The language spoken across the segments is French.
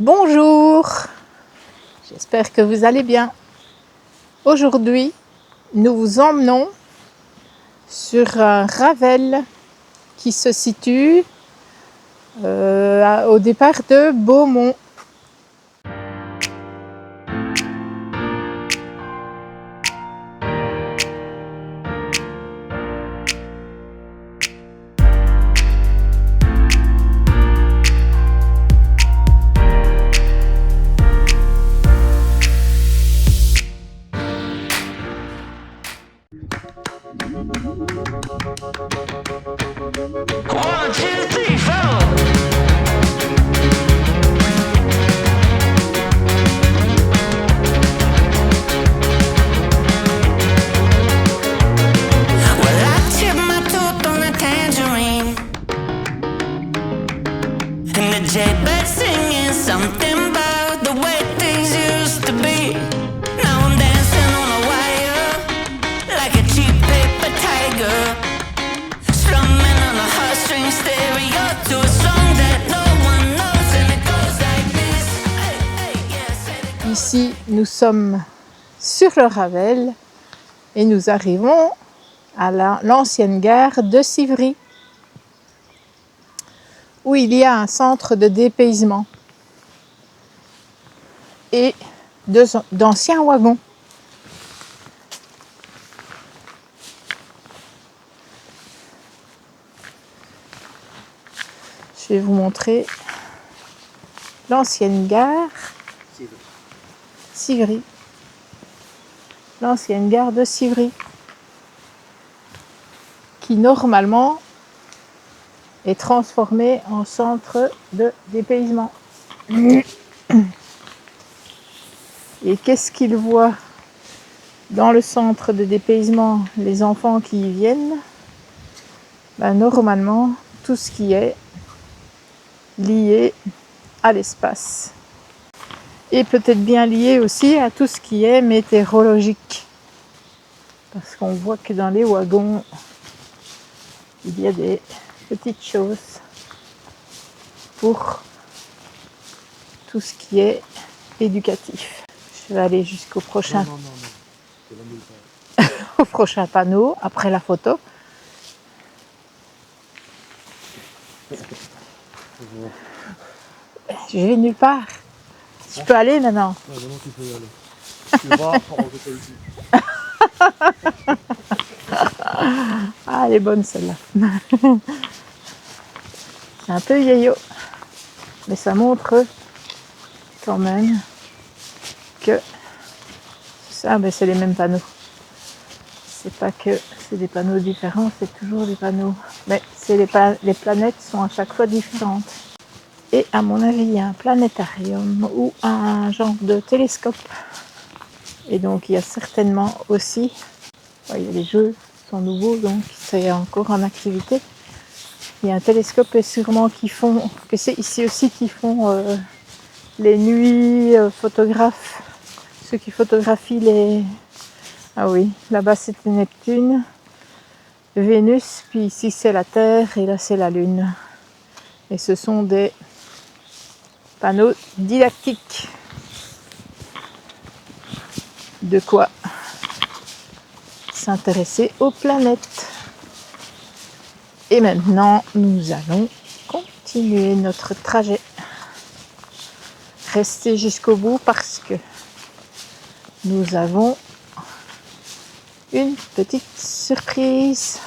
Bonjour, j'espère que vous allez bien. Aujourd'hui, nous vous emmenons sur un Ravel qui se situe au départ de Beaumont. Jaybird singing something about the way things used to be. Now I'm dancing on a wire like a cheap paper tiger, strumming on a heartstring stereo to a song that no one knows, and it goes like this. Hey, hey, yeah, Ici, nous sommes sur le Ravel et nous arrivons à l'ancienne gare de Civry, où il y a un centre de dépaysement et d'anciens wagons. Je vais vous montrer l'ancienne gare Civry. L'ancienne gare de Civry, qui normalement est transformée en centre de dépaysement. Et qu'est-ce qu'ils voient dans le centre de dépaysement, les enfants qui y viennent? Normalement, tout ce qui est lié à l'espace. Et peut-être bien lié aussi à tout ce qui est météorologique. Parce qu'on voit que dans les wagons, il y a des petites choses pour tout ce qui est éducatif. Je vais aller jusqu'au prochain, au prochain panneau après la photo. Je vais nulle part. Je peux aller maintenant. Ouais, maintenant tu peux y aller. Tu vas pendant que tu le dis. Ah, elle est bonne celle-là. C'est un peu vieillot, mais ça montre quand même que ça, c'est les mêmes panneaux. C'est pas que c'est des panneaux différents, c'est toujours des panneaux. Mais c'est les planètes sont à chaque fois différentes. Et à mon avis, il y a un planétarium ou un genre de télescope. Et donc, il y a certainement aussi, il y a les jeux qui sont nouveaux, donc c'est encore en activité. Il y a un télescope et sûrement que c'est ici aussi qui font les nuits photographes, ceux qui photographient les... Ah oui, là-bas c'était Neptune, Vénus, puis ici c'est la Terre et là c'est la Lune. Et ce sont des panneaux didactiques. De quoi s'intéresser aux planètes. Et maintenant, nous allons continuer notre trajet. Restez jusqu'au bout parce que nous avons une petite surprise.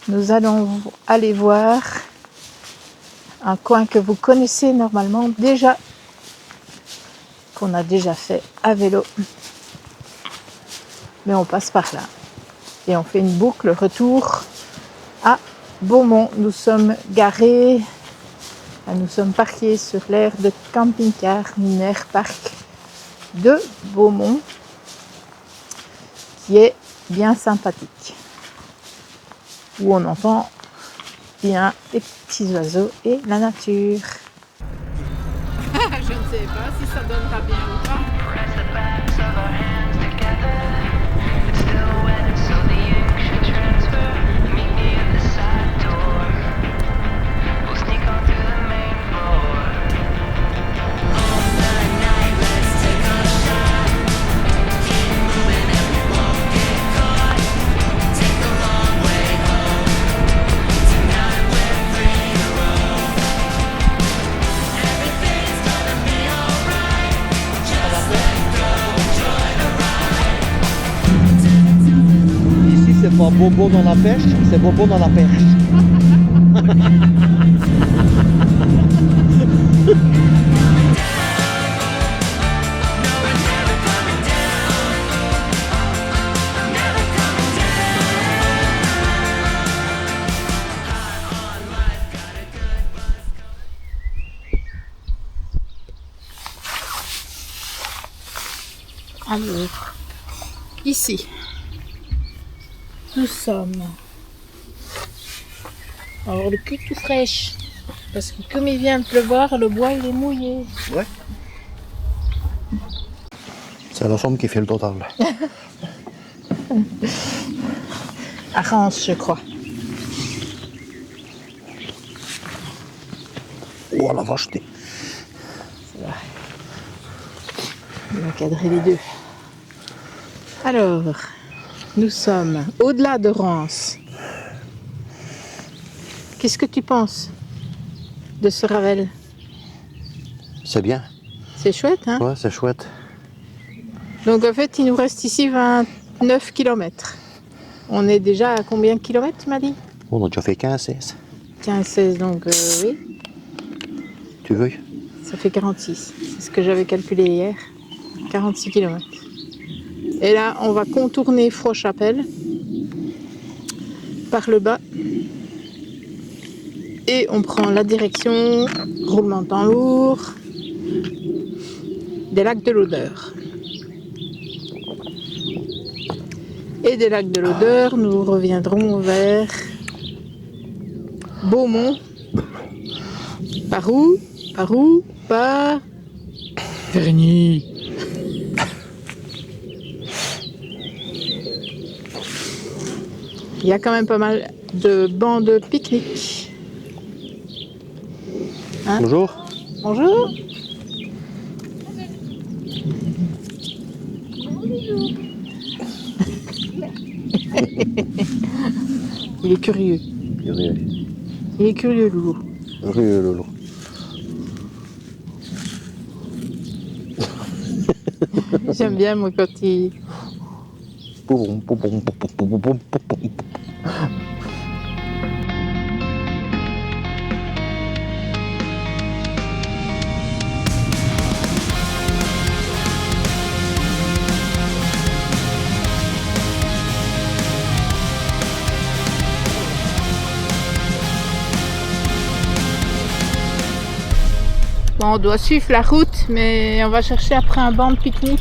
Nous allons aller voir un coin que vous connaissez normalement déjà, qu'on a déjà fait à vélo. Mais on passe par là. Et on fait une boucle retour à Beaumont. Nous sommes garés, nous sommes parqués sur l'aire de camping-car Minaire Parc de Beaumont, qui est bien sympathique, où on entend bien les petits oiseaux et la nature. Je ne sais pas si ça donnera bien ou pas. pas bobo dans la pêche, c'est bobo dans la perche. Alors, ici, nous sommes. Alors, le cul tout fraîche. Parce que comme il vient de pleuvoir, le bois il est mouillé. Ouais. C'est la somme qui fait le total. À Reims, je crois. Oh la vache, t'es. Ça va. On va cadrer les deux. Alors, nous sommes au-delà de Reims. Qu'est-ce que tu penses de ce Ravel? C'est bien. C'est chouette, hein? Ouais, c'est chouette. Donc en fait, il nous reste ici 29 km. On est déjà à combien de kilomètres, tu m'as dit? On a déjà fait 15-16. 15-16, donc oui, Tu veux? ça fait 46. C'est ce que j'avais calculé hier. 46 km. Et là, on va contourner Frochapelle par le bas. Et on prend la direction, roulement de tambour, des lacs de l'Odeur. Et des lacs de l'Odeur, nous reviendrons vers Beaumont. Par où? Par où? Par Verny. Il y a quand même pas mal de bancs de pique-nique. Hein? Bonjour. Bonjour. Il est curieux. Il est curieux, Loulou. Lolo. J'aime bien, moi, quand il... Poum, poum, poum, poum, poum, poum, poum. Bon, on doit suivre la route, mais on va chercher après un banc de pique-nique.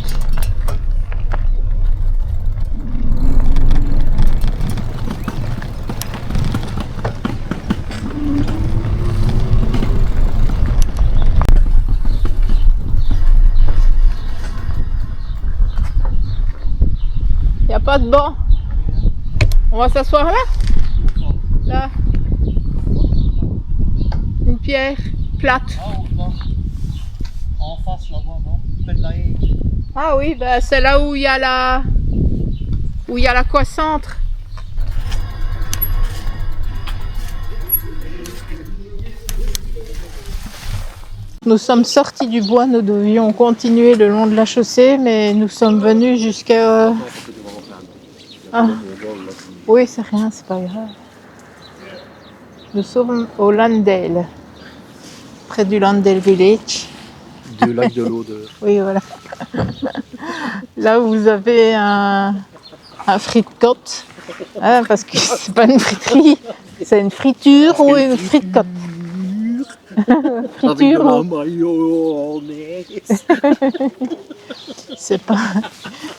Il n'y a pas de banc. On va s'asseoir là? Là. Une pierre plate. En face là-bas, non? Près de la haie. Ah oui, bah c'est là où il y a l'aquacentre. Nous sommes sortis du bois, nous devions continuer le long de la chaussée, mais nous sommes venus jusqu'à... Ah. Oui, c'est rien, c'est pas grave. Nous sommes au Landale, près du Landale Village. Du lac de l'Odeur. Oui, voilà. Là où vous avez un frite-côte, hein, parce que c'est pas une friterie, c'est une friture ou une frite-côte. Avec de la Friture, mayonnaise. c'est pas...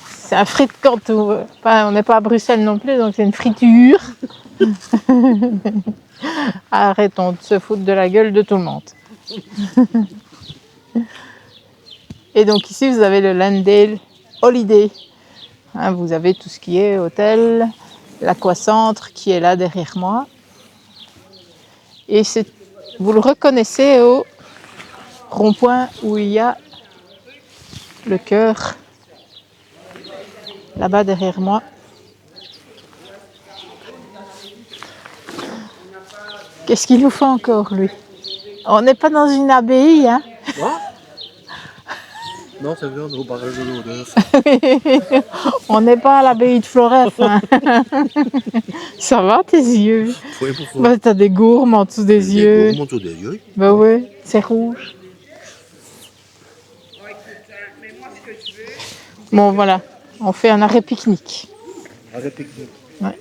C'est un frite-côte. Enfin, on n'est pas à Bruxelles non plus, donc c'est une friture. Arrêtons de se foutre de la gueule de tout le monde. Et donc ici, vous avez le Landale Holiday. Hein, vous avez tout ce qui est hôtel, l'aquacentre qui est là derrière moi. Et vous le reconnaissez au rond-point où il y a le cœur, là-bas derrière moi. Qu'est-ce qu'il nous fait encore, lui? On n'est pas dans une abbaye, hein? Quoi? Non, c'est vrai, on est au barrage de l'Odeur. On n'est pas à l'abbaye de Floref. Hein. Ça va tes yeux? Oui, pourquoi? Bah, t'as des gourmes en dessous des yeux. Des gourmes autour des yeux. Bah ouais, c'est rouge. Bon voilà, on fait un arrêt pique-nique. Arrêt pique-nique. Ouais.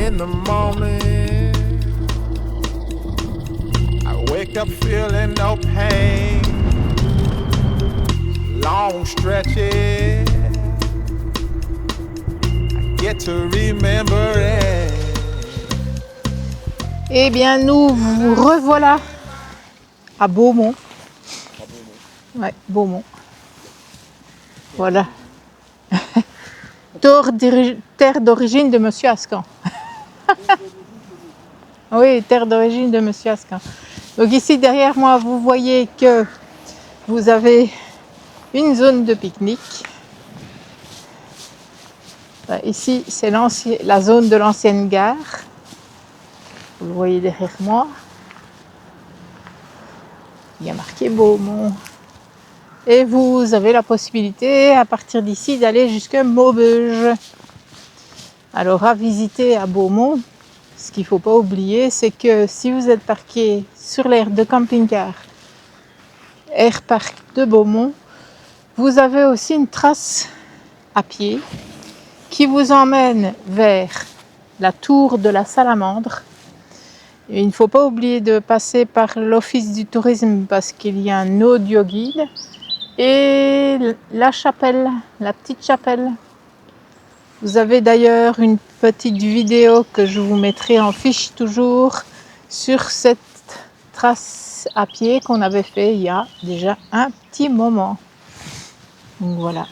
In the morning, I wake up feeling no pain. Long stretches, I get to remember it. Eh bien, nous vous revoilà à Beaumont. Ouais, Beaumont. Voilà. Terre d'origine de Monsieur Ascan. Oui, terre d'origine de Monsieur Ascan. Donc ici, derrière moi, vous voyez que vous avez une zone de pique-nique. Ici, c'est la zone de l'ancienne gare. Vous le voyez derrière moi. Il y a marqué Beaumont. Et vous avez la possibilité, à partir d'ici, d'aller jusqu'à Maubeuge. Alors, à visiter à Beaumont, ce qu'il ne faut pas oublier, c'est que si vous êtes parqué sur l'aire de camping-car Air Park de Beaumont, vous avez aussi une trace à pied qui vous emmène vers la tour de la Salamandre. Et il ne faut pas oublier de passer par l'office du tourisme parce qu'il y a un audio guide et la chapelle, la petite chapelle. Vous avez d'ailleurs une petite vidéo que je vous mettrai en fiche toujours sur cette trace à pied qu'on avait fait il y a déjà un petit moment. Donc voilà.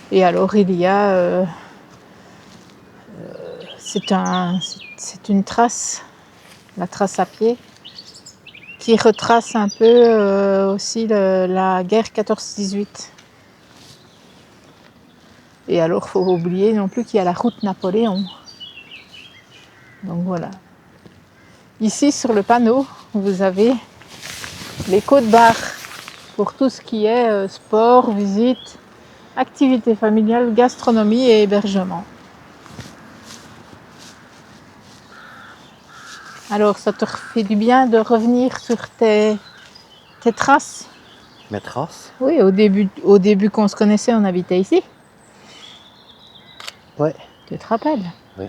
Et alors il y a c'est une trace, la trace à pied, qui retrace un peu aussi la guerre 14-18. Et alors, il ne faut pas oublier non plus qu'il y a la route Napoléon. Donc voilà. Ici, sur le panneau, vous avez les Côtes-Barres pour tout ce qui est sport, visite, activités familiales, gastronomie et hébergement. Alors, ça te fait du bien de revenir sur tes traces? Mes traces? Oui, au début qu'on se connaissait, on habitait ici. Ouais. Tu te rappelles? Oui.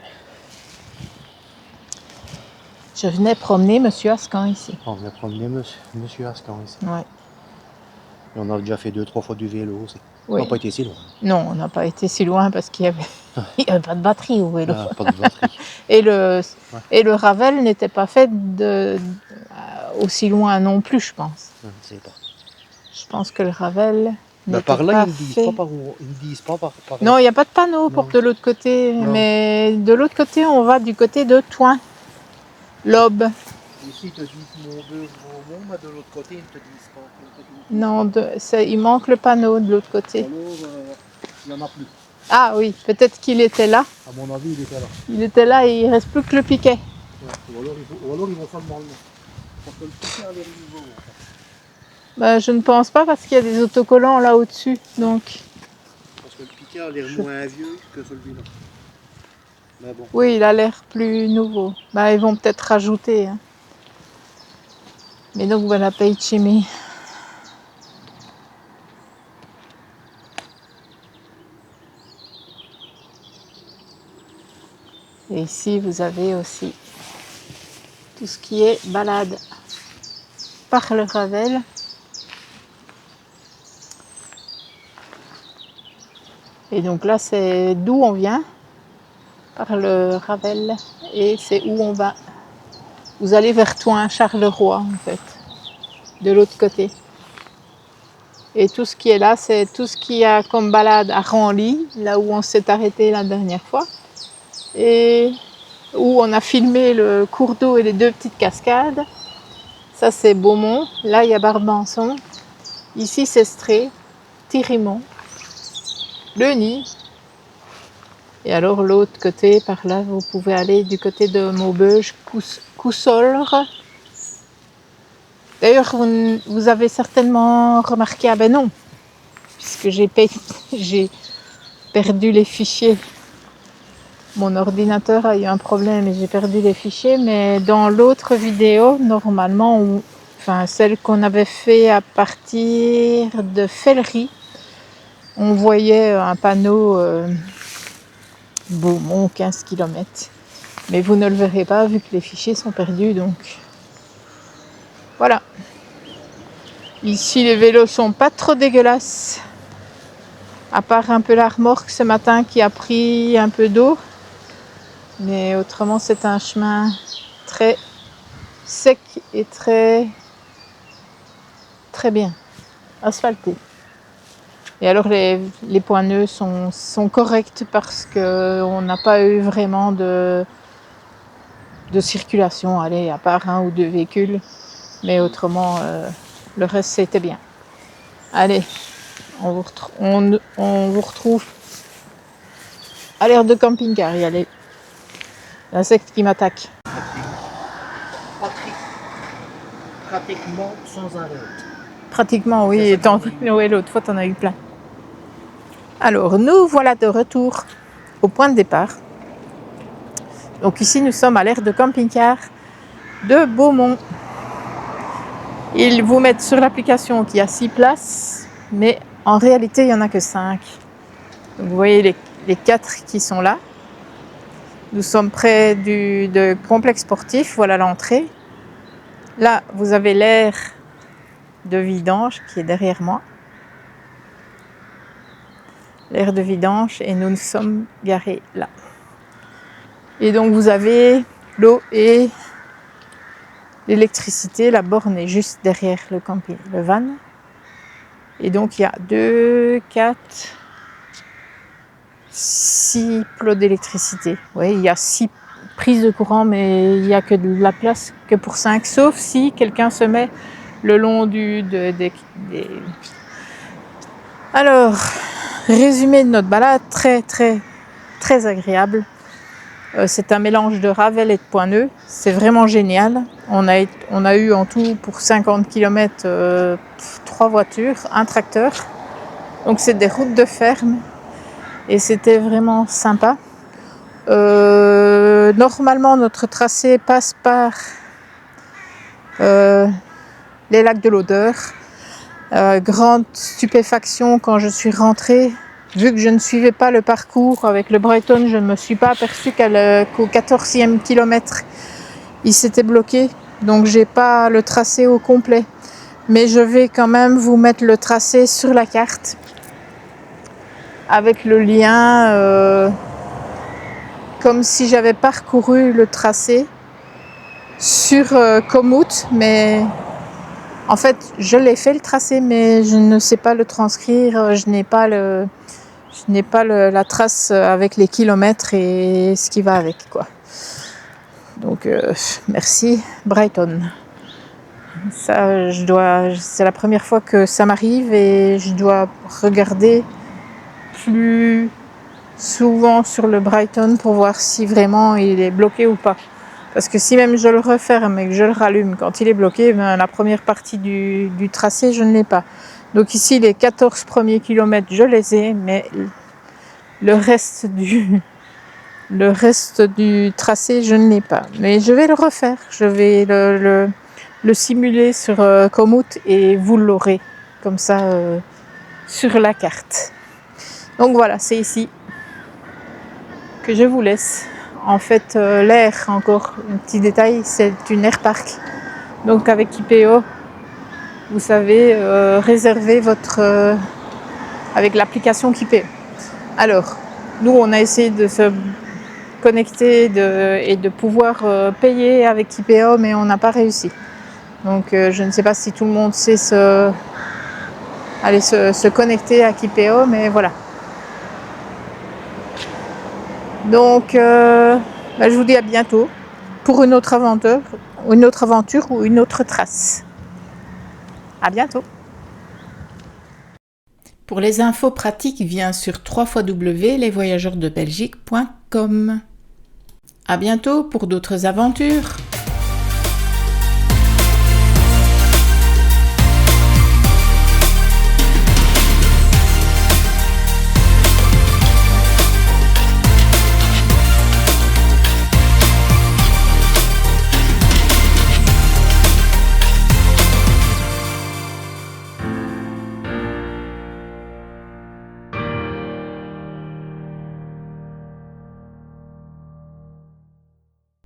Je venais promener Monsieur Ascan ici. On venait promener Monsieur Ascan ici. Ouais. Et on a déjà fait 2-3 fois du vélo aussi. Oui. On n'a pas été si loin. Non, on n'a pas été si loin parce qu'il n'y avait pas de batterie au vélo. Ah, pas de batterie. Et le Ravel n'était pas fait aussi loin non plus, je pense. Je ne sais pas. Je pense que le Ravel n'était Par là, pas ils ne disent fait... pas par où. Ils ne disent pas par là. Non, il n'y a pas de panneau pour Non. de l'autre côté. Non. Mais de l'autre côté, on va du côté de Thoin, l'Aube. Ici, ils te disent Maubeuge, Beaumont, mais de l'autre côté, ils ne te disent pas. Non, il manque le panneau de l'autre côté. Alors, il n'y en a plus. Ah oui, peut-être qu'il était là. À mon avis, il était là. Il était là et il ne reste plus que le piquet. Ouais. Ou alors ils vont seulement le mettre. Parce que le piquet a l'air nouveau. En fait. Ben, je ne pense pas parce qu'il y a des autocollants là au-dessus. Donc, Parce que le piquet a l'air moins vieux que celui-là. Mais bon. oui, il a l'air plus nouveau. Ben, ils vont peut-être rajouter. Hein. Mais donc voilà, Pays de Chimie. Et ici, vous avez aussi tout ce qui est balade par le Ravel. Et donc là, c'est d'où on vient, par le Ravel, et c'est où on va. Vous allez vers Thoin, Charleroi, en fait, de l'autre côté. Et tout ce qui est là, c'est tout ce qu'il y a comme balade à Ranly, là où on s'est arrêté la dernière fois. Et où on a filmé le cours d'eau et les 2 petites cascades. Ça, c'est Beaumont. Là, il y a Barbançon. Ici, c'est Stré, Thirimont. le nid. Et alors l'autre côté, par là, vous pouvez aller du côté de Maubeuge, Coussolre. D'ailleurs, vous avez certainement remarqué, ah ben non, puisque j'ai perdu les fichiers. Mon ordinateur a eu un problème et j'ai perdu les fichiers, mais dans l'autre vidéo, normalement, enfin celle qu'on avait fait à partir de Fellery, on voyait un panneau Beaumont 15 km. Mais vous ne le verrez pas vu que les fichiers sont perdus, donc voilà. Ici, les vélos sont pas trop dégueulasses, à part un peu la remorque ce matin qui a pris un peu d'eau. Mais autrement, c'est un chemin très sec et très bien asphalté. Et alors les points nœuds sont corrects parce qu'on n'a pas eu vraiment de circulation, allez, à part 1 ou 2 véhicules. Mais autrement, le reste c'était bien. Allez, on vous retrouve à l'aire de camping-car. Il y a l'insecte qui m'attaque. Pratiquement sans arrêt. Pratiquement, oui. Étant Noël, l'autre fois, t'en as eu plein. Alors, nous voilà de retour au point de départ. Donc ici, nous sommes à l'aire de camping-car de Beaumont. Ils vous mettent sur l'application qu'il y a 6 places, mais en réalité, il n'y en a que 5. Donc, vous voyez les 4 qui sont là. Nous sommes près de complexe sportif. Voilà l'entrée. Là, vous avez l'aire de vidange qui est derrière moi. L'aire de vidange et nous sommes garés là. Et donc vous avez l'eau et l'électricité. La borne est juste derrière le camping, le van. Et donc il y a 2, 4, 6 plots d'électricité. Oui, il y a 6 prises de courant, mais il n'y a que de la place que pour 5, sauf si quelqu'un se met le long des... Alors, résumé de notre balade, très agréable. C'est un mélange de Ravel et de Poineux. C'est vraiment génial. On a eu en tout pour 50 km 3 voitures, un tracteur. Donc c'est des routes de ferme et c'était vraiment sympa. Normalement, notre tracé passe par les lacs de l'Odeur. Grande stupéfaction quand je suis rentrée. Vu que je ne suivais pas le parcours avec le Brighton, je ne me suis pas aperçue qu'au 14e kilomètre, il s'était bloqué. Donc j'ai pas le tracé au complet. Mais je vais quand même vous mettre le tracé sur la carte. Avec le lien, comme si j'avais parcouru le tracé sur Komoot. Mais en fait, je l'ai fait le tracé, mais je ne sais pas le transcrire. Je n'ai pas la trace avec les kilomètres et ce qui va avec, quoi. Donc merci Brighton. Ça, c'est la première fois que ça m'arrive et je dois regarder plus souvent sur le Brighton pour voir si vraiment il est bloqué ou pas. Parce que si même je le referme et que je le rallume quand il est bloqué, ben, la première partie du tracé, je ne l'ai pas. Donc ici, les 14 premiers kilomètres, je les ai, mais le reste du tracé, je ne l'ai pas. Mais je vais le refaire. Je vais le simuler sur Komoot et vous l'aurez comme ça sur la carte. Donc voilà, c'est ici que je vous laisse. En fait, l'air, encore un petit détail, c'est une air park. Donc avec IPO, vous savez réserver votre... avec l'application Kipeo. Alors, nous, on a essayé de se connecter et de pouvoir payer avec Kipeo, mais on n'a pas réussi. Donc, je ne sais pas si tout le monde sait se connecter à Kipeo, mais voilà. Donc, je vous dis à bientôt pour une autre aventure ou une autre trace. À bientôt. Pour les infos pratiques, viens sur www.lesvoyageurdebelgique.com. À bientôt pour d'autres aventures.